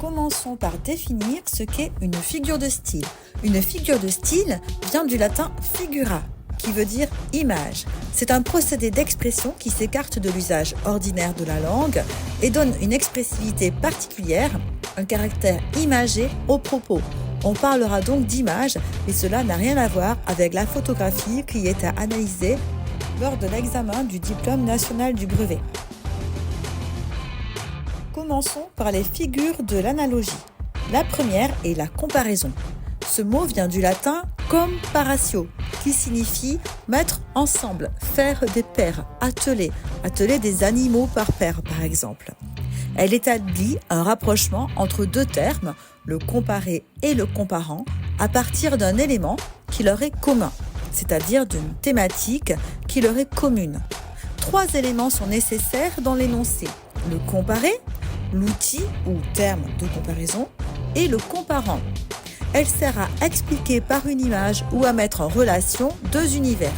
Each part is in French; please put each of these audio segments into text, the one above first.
Commençons par définir ce qu'est une figure de style. Une figure de style vient du latin figura, qui veut dire image. C'est un procédé d'expression qui s'écarte de l'usage ordinaire de la langue et donne une expressivité particulière, un caractère imagé au propos. On parlera donc d'image et cela n'a rien à voir avec la photographie qui est à analyser lors de l'examen du diplôme national du brevet. Commençons par les figures de l'analogie. La première est la comparaison. Ce mot vient du latin comparatio, qui signifie mettre ensemble, faire des paires, atteler des animaux par paire par exemple. Elle établit un rapprochement entre deux termes, le comparé et le comparant, à partir d'un élément qui leur est commun, c'est-à-dire d'une thématique qui leur est commune. 3 éléments sont nécessaires dans l'énoncé: le comparé, l'outil ou terme de comparaison et le comparant. Elle sert à expliquer par une image ou à mettre en relation 2 univers.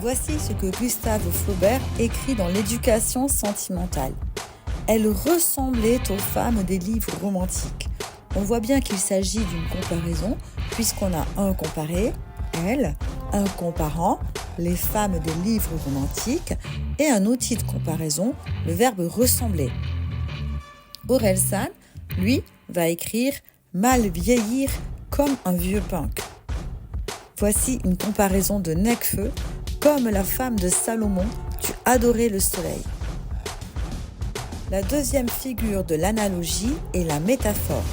Voici ce que Gustave Flaubert écrit dans l'Éducation sentimentale. Elle ressemblait aux femmes des livres romantiques. On voit bien qu'il s'agit d'une comparaison puisqu'on a un comparé, elle, un comparant, les femmes des livres romantiques, et un outil de comparaison, le verbe ressembler. Orelsan, lui, va écrire mal vieillir comme un vieux punk. Voici une comparaison de Necfeu, comme la femme de Salomon, tu adorais le soleil. La deuxième figure de l'analogie est la métaphore.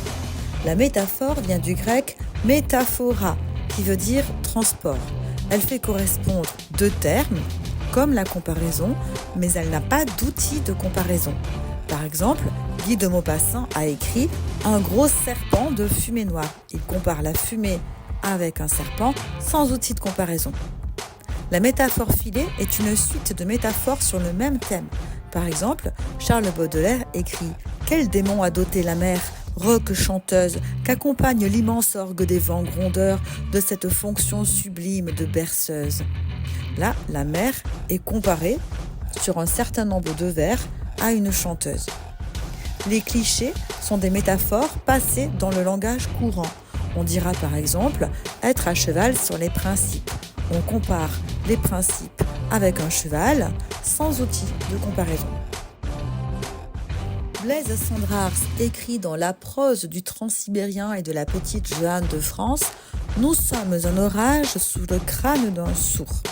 La métaphore vient du grec métaphora, qui veut dire transport. Elle fait correspondre 2 termes, comme la comparaison, mais elle n'a pas d'outil de comparaison. Par exemple, Guy de Maupassant a écrit « Un gros serpent de fumée noire ». Il compare la fumée avec un serpent sans outil de comparaison. La métaphore filée est une suite de métaphores sur le même thème. Par exemple, Charles Baudelaire écrit « Quel démon a doté la mer, roque chanteuse, qu'accompagne l'immense orgue des vents grondeurs de cette fonction sublime de berceuse ». Là, la mer est comparée, sur un certain nombre de vers, à une chanteuse. Les clichés sont des métaphores passées dans le langage courant. On dira par exemple « être à cheval sur les principes ». On compare les principes avec un cheval sans outil de comparaison. Blaise Cendrars écrit dans La prose du Transsibérien et de la petite Jeanne de France « Nous sommes un orage sous le crâne d'un sourd ».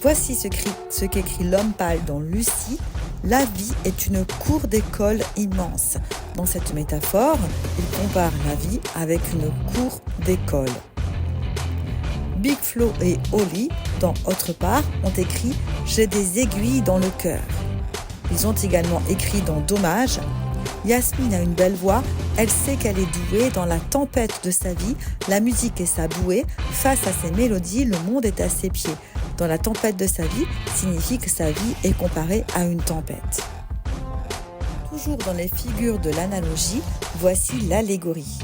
Voici ce qu'écrit l'homme pâle dans Lucie. La vie est une cour d'école immense. Dans cette métaphore, il compare la vie avec une cour d'école. Big Flo et Oli, dans Autre part, ont écrit « J'ai des aiguilles dans le cœur ». Ils ont également écrit dans Dommage « Yasmine a une belle voix, elle sait qu'elle est douée dans la tempête de sa vie, la musique est sa bouée, face à ses mélodies, le monde est à ses pieds ». Dans la tempête de sa vie signifie que sa vie est comparée à une tempête. Toujours dans les figures de l'analogie, voici l'allégorie.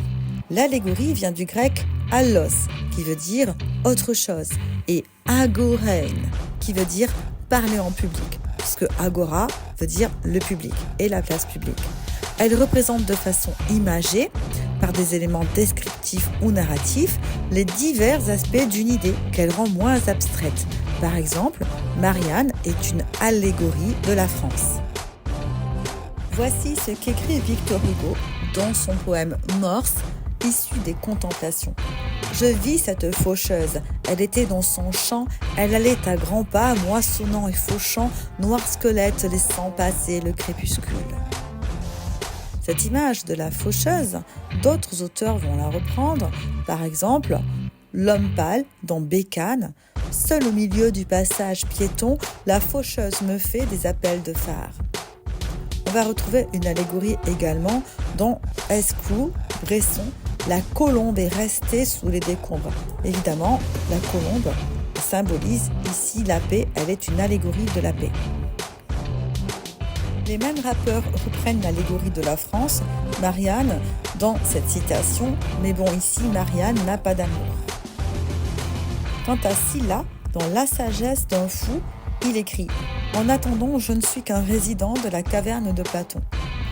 L'allégorie vient du grec allos, qui veut dire autre chose, et agorein, qui veut dire parler en public, puisque agora veut dire le public et la place publique. Elle représente de façon imagée, par des éléments descriptifs ou narratifs, les divers aspects d'une idée qu'elle rend moins abstraite. Par exemple, Marianne est une allégorie de la France. Voici ce qu'écrit Victor Hugo dans son poème Morse, issu des Contemplations. Je vis cette faucheuse, elle était dans son champ, elle allait à grands pas, moissonnant et fauchant, noir squelette laissant passer le crépuscule. Cette image de la faucheuse, d'autres auteurs vont la reprendre, par exemple, l'homme pâle dans Bécane, seul au milieu du passage piéton, la faucheuse me fait des appels de phare. On va retrouver une allégorie également dans Esclou, Bresson, la colombe est restée sous les décombres. Évidemment, la colombe symbolise ici la paix, elle est une allégorie de la paix. Les mêmes rappeurs reprennent l'allégorie de la France, Marianne, dans cette citation « Mais bon, ici, Marianne n'a pas d'amour ». Quant à Sylla, dans La sagesse d'un fou, il écrit « En attendant, je ne suis qu'un résident de la caverne de Platon ».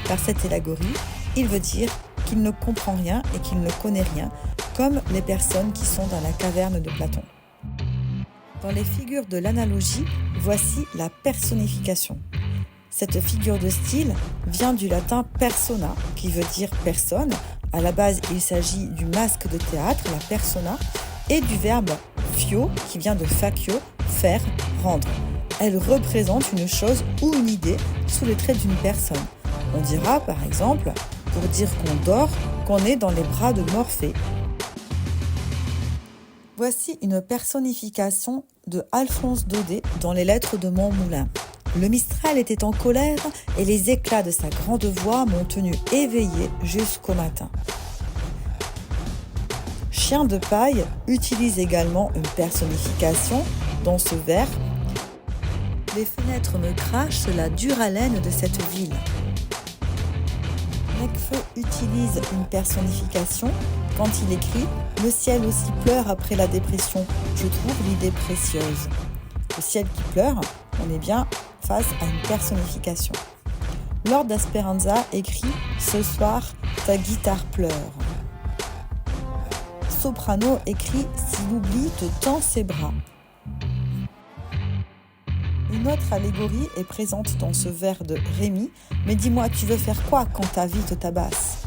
Par cette allégorie, il veut dire qu'il ne comprend rien et qu'il ne connaît rien, comme les personnes qui sont dans la caverne de Platon. Dans les figures de l'analogie, voici la personnification. Cette figure de style vient du latin persona, qui veut dire personne. À la base, il s'agit du masque de théâtre, la persona, et du verbe fio, qui vient de facio, faire, rendre. Elle représente une chose ou une idée sous les traits d'une personne. On dira, par exemple, pour dire qu'on dort, qu'on est dans les bras de Morphée. Voici une personnification de Alphonse Daudet dans les lettres de Montmoulin. Le Mistral était en colère et les éclats de sa grande voix m'ont tenu éveillé jusqu'au matin. Chien de paille utilise également une personnification dans ce vers. Les fenêtres me crachent la dure haleine de cette ville. Necfeu utilise une personnification quand il écrit « Le ciel aussi pleure après la dépression, je trouve l'idée précieuse ». Le ciel qui pleure, on est bien face à une personnification. Lord d'Asperanza écrit « Ce soir, ta guitare pleure ». Soprano écrit « Si l'oubli te tend ses bras ». Une autre allégorie est présente dans ce vers de Rémi. « Mais dis-moi, tu veux faire quoi quand ta vie te tabasse ?»